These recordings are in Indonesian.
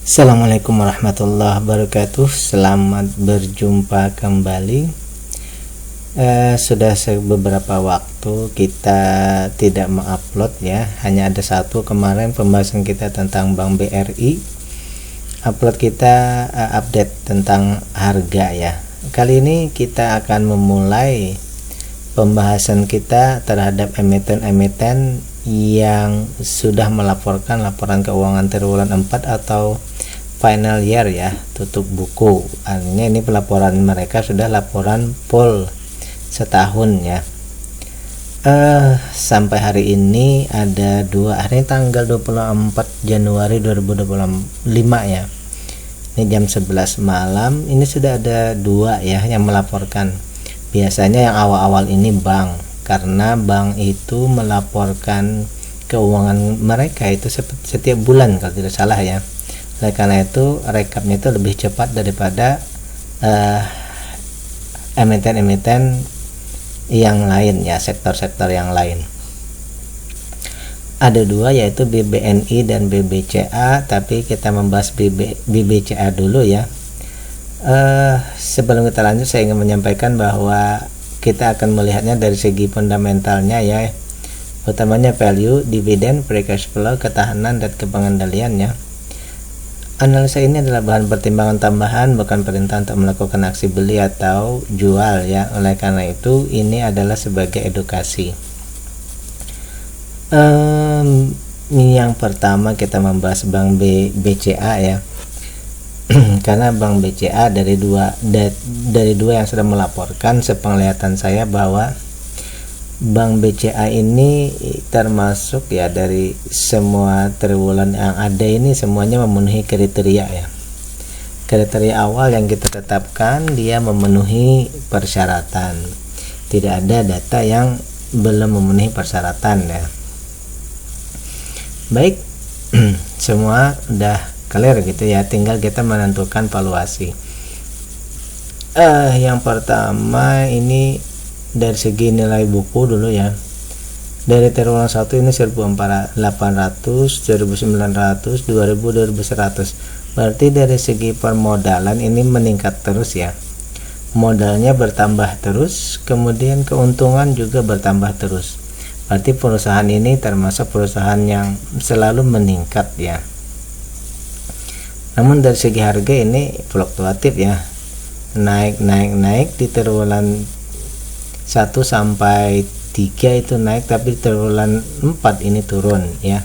Assalamualaikum warahmatullahi wabarakatuh. Selamat berjumpa kembali. Sudah beberapa waktu kita tidak mengupload ya. Hanya ada satu kemarin pembahasan kita tentang Bank BRI. Upload kita update tentang harga ya. Kali ini kita akan memulai pembahasan kita terhadap emiten-emiten yang sudah melaporkan laporan keuangan triwulan 4 atau final year ya, tutup buku. Artinya ini pelaporan mereka sudah laporan full setahun ya. Sampai hari ini ada dua, hari ini tanggal 24 Januari 2025 ya. Ini jam 11 malam, ini sudah ada dua ya yang melaporkan. Biasanya yang awal-awal ini bank, karena bank itu melaporkan keuangan mereka itu setiap bulan kalau tidak salah ya. Oleh karena itu rekapnya itu lebih cepat daripada emiten-emiten yang lain ya, sektor-sektor yang lain. Ada dua, yaitu BBNI dan BBCA, tapi kita membahas BBCA dulu ya. Sebelum kita lanjut, saya ingin menyampaikan bahwa kita akan melihatnya dari segi fundamentalnya ya, utamanya value, dividen, free cash flow, ketahanan dan pengendaliannya. Analisa ini adalah bahan pertimbangan tambahan, bukan perintah untuk melakukan aksi beli atau jual ya. Oleh karena itu ini adalah sebagai edukasi. Yang pertama kita membahas Bank BCA ya. Karena Bank BCA dari dua yang sudah melaporkan, sepenglihatan saya bahwa Bank BCA ini termasuk ya, dari semua triwulan yang ada ini semuanya memenuhi kriteria ya. Kriteria awal yang kita tetapkan, dia memenuhi persyaratan. Tidak ada data yang belum memenuhi persyaratan ya. Baik, semua udah clear gitu ya, tinggal kita menentukan valuasi. Yang pertama ini dari segi nilai buku dulu ya. Dari triwulan 1 ini 1.800, 1.900, 2.000, 2.100. Berarti dari segi permodalan ini meningkat terus ya. Modalnya bertambah terus, kemudian keuntungan juga bertambah terus. Berarti perusahaan ini termasuk perusahaan yang selalu meningkat ya. Namun dari segi harga ini fluktuatif ya, naik di triwulan 1 sampai 3 itu naik, tapi triwulan 4 ini turun ya.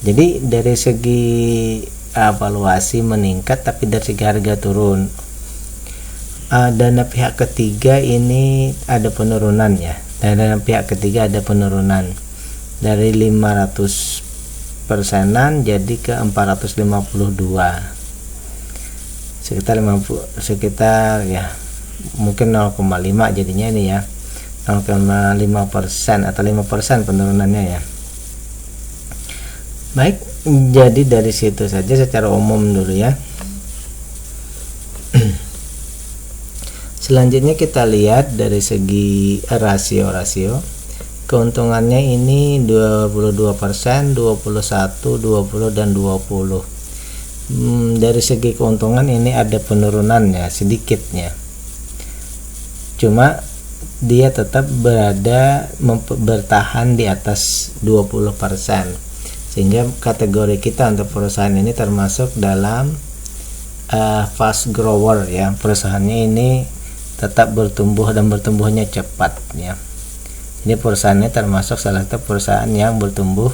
Jadi dari segi valuasi meningkat, tapi dari segi harga turun. Dana pihak ketiga ini ada penurunan ya. Dana pihak ketiga ada penurunan dari 500 persenan jadi ke 452, sekitar ya mungkin 0,5 jadinya ini ya, 0,5% atau 5% penurunannya ya. Baik, jadi dari situ saja secara umum dulu ya. Selanjutnya kita lihat dari segi rasio. Keuntungannya ini 22%, 21%, 20 dan 20. Dari segi keuntungan ini ada penurunannya sedikitnya. Cuma dia tetap bertahan di atas 20%. Sehingga kategori kita untuk perusahaan ini termasuk dalam fast grower ya. Perusahaannya ini tetap bertumbuh dan bertumbuhnya cepat ya. Ini perusahaannya termasuk salah satu perusahaan yang bertumbuh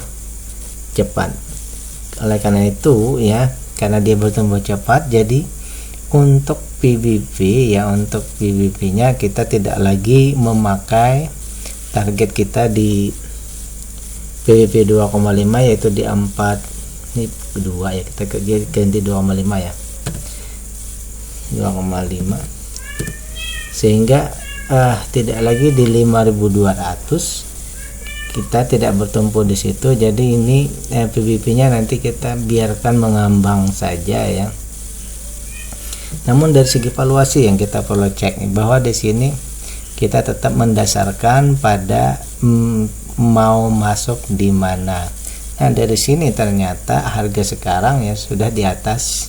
cepat. Oleh karena itu ya, karena dia bertumbuh cepat, jadi untuk PBV ya, untuk PBV nya kita tidak lagi memakai target kita di PBV 2,5 yaitu di 4, ini 2 ya, kita ganti 2,5 ya, 2,5, sehingga tidak lagi di 5.200, kita tidak bertumpu di situ. Jadi ini PBV nya nanti kita biarkan mengambang saja ya. Namun dari segi valuasi yang kita perlu cek bahwa di sini kita tetap mendasarkan pada mau masuk di mana. Nah, dari sini ternyata harga sekarang ya sudah di atas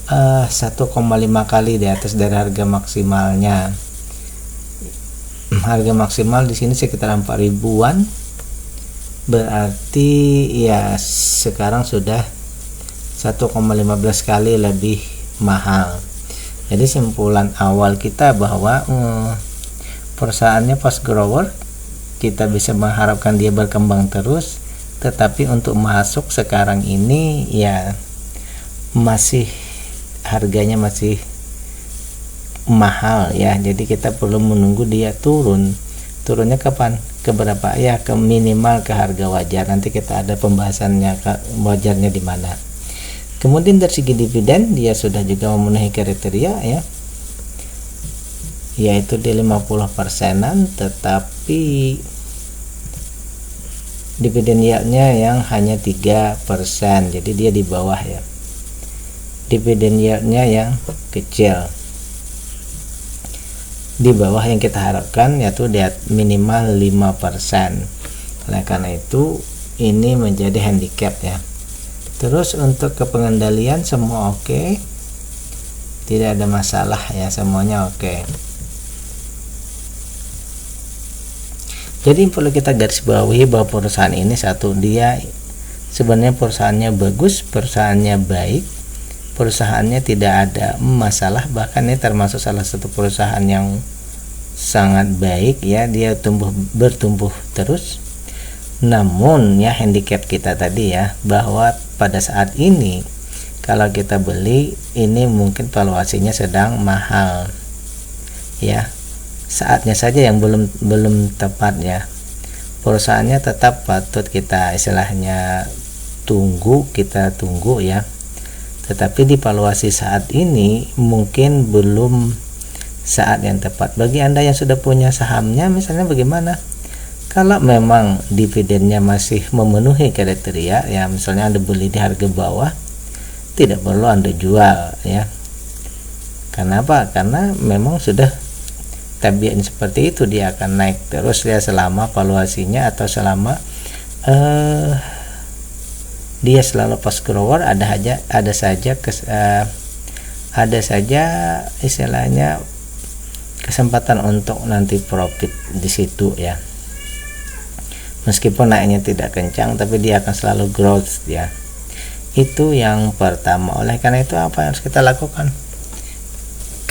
1,5 kali di atas dari harga maksimalnya. Harga maksimal di sini sekitar 4.000-an, berarti ya sekarang sudah 1,15 kali lebih mahal. Jadi simpulan awal kita bahwa perusahaannya fast grower, kita bisa mengharapkan dia berkembang terus, tetapi untuk masuk sekarang ini ya masih harganya masih mahal ya. Jadi kita perlu menunggu dia turunnya kapan, ke berapa ya, ke minimal ke harga wajar. Nanti kita ada pembahasannya wajarnya di mana. Kemudian dari segi dividen dia sudah juga memenuhi kriteria ya, yaitu di 50%-an, tetapi dividen yieldnya yang hanya 3%, jadi dia di bawah ya. Dividen yieldnya yang kecil, di bawah yang kita harapkan, yaitu di minimal 5%. Oleh karena itu ini menjadi handicap ya. Terus untuk kepengendalian semua oke, tidak ada masalah ya, semuanya oke. Jadi perlu kita garis bawahi bahwa perusahaan ini satu, dia sebenarnya perusahaannya bagus, perusahaannya baik, perusahaannya tidak ada masalah, bahkan ini termasuk salah satu perusahaan yang sangat baik ya, dia bertumbuh terus. Namun ya handicap kita tadi ya, bahwa pada saat ini kalau kita beli ini mungkin valuasinya sedang mahal ya. Saatnya saja yang belum tepat ya. Perusahaannya tetap patut kita istilahnya kita tunggu ya. Tetapi di valuasi saat ini mungkin belum saat yang tepat. Bagi Anda yang sudah punya sahamnya misalnya bagaimana? Kalau memang dividennya masih memenuhi kriteria ya, misalnya Anda beli di harga bawah, tidak perlu Anda jual ya. Kenapa? Karena memang sudah tabiatnya seperti itu, dia akan naik terus ya selama valuasinya atau selama dia selalu fast grower. Ada saja istilahnya kesempatan untuk nanti profit di situ ya. Meskipun naiknya tidak kencang, tapi dia akan selalu growth ya. Itu yang pertama. Oleh karena itu apa yang harus kita lakukan?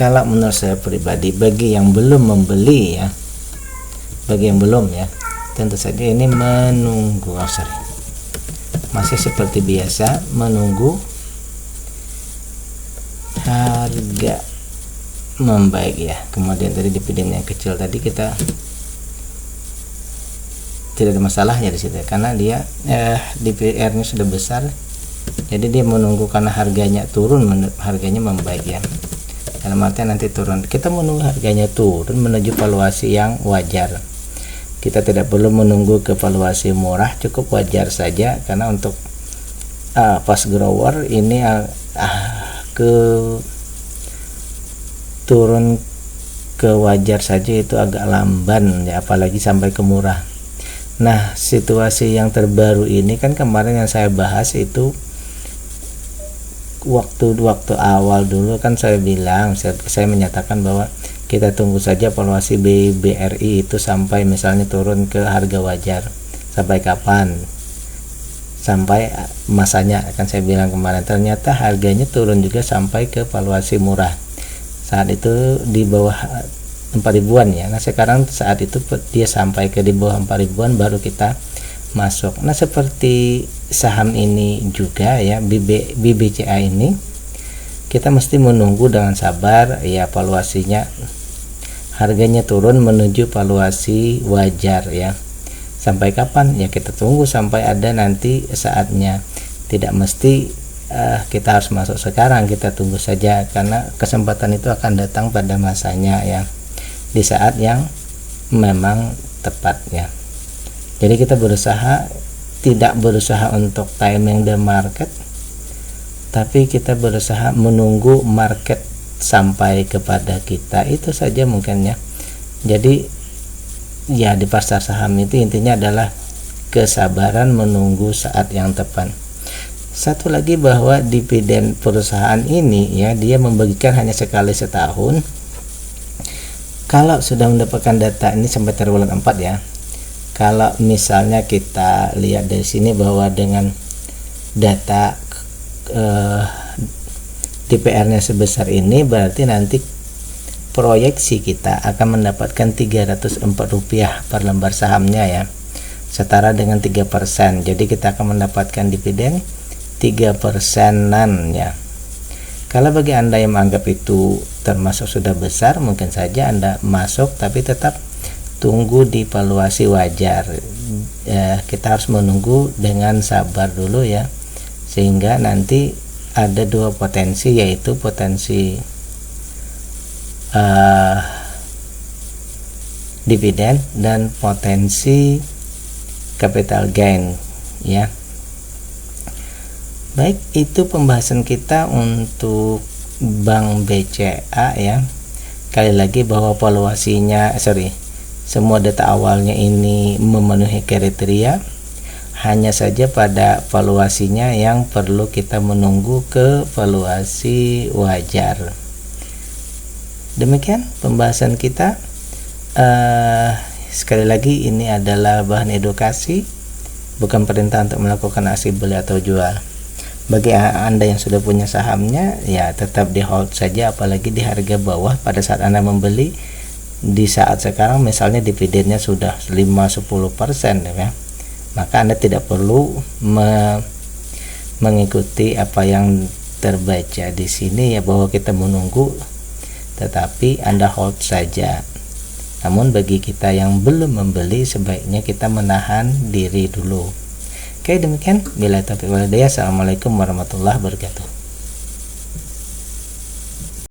Kalau menurut saya pribadi, bagi yang belum membeli ya, bagi yang belum ya, tentu saja ini menunggu, masih seperti biasa menunggu harga membaik ya. Kemudian tadi dividen yang kecil tadi kita tidak ada masalahnya di situ ya, karena dia DPR-nya sudah besar, jadi dia menunggu karena harganya turun, harganya membaik ya. Dalam artian nanti turun, kita menunggu harganya turun menuju valuasi yang wajar. Kita tidak perlu menunggu ke valuasi murah, cukup wajar saja, karena untuk fast grower ini ke turun ke wajar saja itu agak lamban ya, apalagi sampai ke murah. Nah, situasi yang terbaru ini kan kemarin yang saya bahas itu waktu awal dulu kan saya bilang, saya menyatakan bahwa kita tunggu saja valuasi BRI itu sampai misalnya turun ke harga wajar. Sampai kapan? Sampai masanya, akan saya bilang kemarin. Ternyata harganya turun juga sampai ke valuasi murah. Saat itu di bawah 4.000-an ya. Nah sekarang saat itu dia sampai ke di bawah 4.000-an baru kita masuk. Nah seperti saham ini juga ya, BBCA ini kita mesti menunggu dengan sabar ya, valuasinya harganya turun menuju valuasi wajar ya. Sampai kapan ya, kita tunggu sampai ada nanti saatnya. Tidak mesti kita harus masuk sekarang, kita tunggu saja, karena kesempatan itu akan datang pada masanya ya, di saat yang memang tepat ya. Jadi kita tidak berusaha untuk timing the market, tapi kita berusaha menunggu market sampai kepada kita. Itu saja mungkin ya. Jadi ya di pasar saham itu intinya adalah kesabaran menunggu saat yang tepat. Satu lagi bahwa dividen perusahaan ini ya, dia membagikan hanya sekali setahun. Kalau sudah mendapatkan data ini sampai triwulan 4 ya. Kalau misalnya kita lihat dari sini bahwa dengan data DPR-nya sebesar ini, berarti nanti proyeksi kita akan mendapatkan Rp304 per lembar sahamnya ya, setara dengan 3%. Jadi kita akan mendapatkan dividen 3%-an ya. Kalau bagi Anda yang menganggap itu termasuk sudah besar, mungkin saja Anda masuk, tapi tetap tunggu di valuasi wajar. Kita harus menunggu dengan sabar dulu ya, sehingga nanti ada dua potensi, yaitu potensi dividen dan potensi capital gain ya. Baik, itu pembahasan kita untuk Bank BCA ya. Sekali lagi bahwa valuasinya semua data awalnya ini memenuhi kriteria, hanya saja pada valuasinya yang perlu kita menunggu ke valuasi wajar. Demikian pembahasan kita. Sekali lagi, ini adalah bahan edukasi, bukan perintah untuk melakukan aksi beli atau jual. Bagi Anda yang sudah punya sahamnya ya, tetap di hold saja, apalagi di harga bawah. Pada saat Anda membeli di saat sekarang misalnya dividennya sudah 5-10% ya, maka Anda tidak perlu mengikuti apa yang terbaca di sini ya, bahwa kita menunggu, tetapi Anda hold saja. Namun bagi kita yang belum membeli, sebaiknya kita menahan diri dulu. Oke, demikian. Bila taufiq wal hidayah. Assalamualaikum warahmatullahi wabarakatuh.